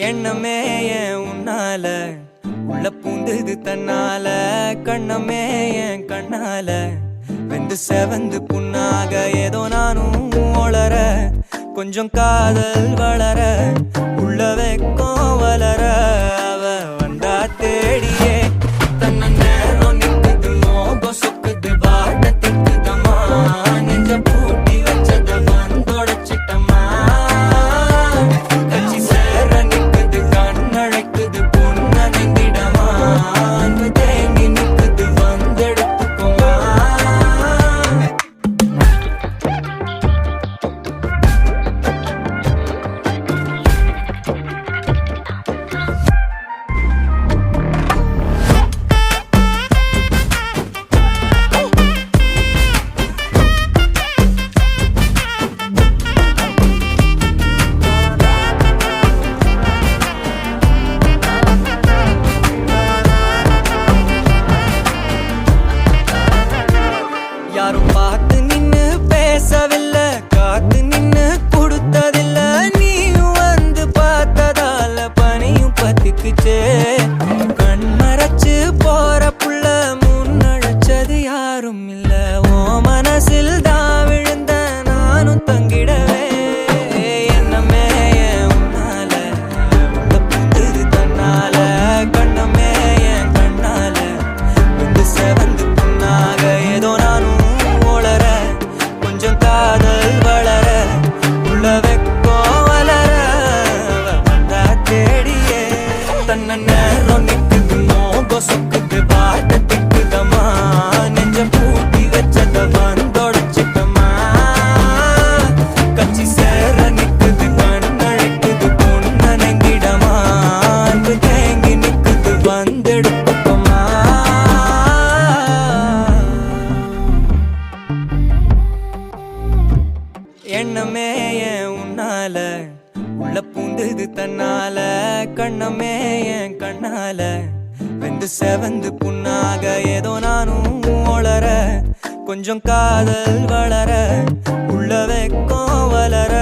எண்ணமே ஏன் உன்னால உள்ள பூந்தது தன்னால கண்ணமே ஏன் கண்ணால வெந்து செவந்து புண்ணாக ஏதோ நானும் ஒளர கொஞ்சம் காதல் வளர உள்ள வெக்கம் வளர அவ வந்தா தேடியே தன்ன நேரம் நிக்குது மோகம் சொக்குது வாட்ட திக்குதம்மா நெஞ்ச பூட்டி வச்சத வந்தொடச்சிட்டம்மா கட்சி சேர நிக்குது கண்ணழைக்குது பொண்ண நெங்கிடமா அன்பு தேங்கி நிக்குது வந்தெடுத்துக்கோமா யாரும் பார்த்து நின்னு பேசவில்லை காத்து நின்னு கொடுத்ததில்ல நீயும் வந்து பார்த்ததால பனியும் பத்திக்குச்சே கண் மறைச்சு போற புள்ள முன்னழைச்சது யாரும் இல்ல ஓ மனசில் தான் விழுந்த நானும் தங்கிடவே என்னமே உன்னால உள்ள புந்தது தன்னால கண்ணமே என் கண்ணால வந்து செவந்து புண்ணாக ஏதோ நானும் கொஞ்சம் காதல் வளர உள்ள வெக்கோ வளர வந்தா தேடியே தன்ன நேரம் நிக்குது மோகம் சொக்குது பாட்ட திக்குதம்மா நெஞ்ச பூட்டி வச்சத வந்தொடச்சிட்டம்மா கட்சி சேர நிக்குது கண்ணழைக்குது பொண்ண நெங்கிடமா அன்பு தேங்கி நிக்குது வந்தெடுத்துக்கோமா எண்ணமே ஏன் உன்னால உள்ள பூந்தது தன்னால கண்ணமே என் கண்ணால வெந்து செவந்து புண்ணாக ஏதோ நானும் ஒளர கொஞ்சம் காதல் வளர உள்ள வெக்கம் வளர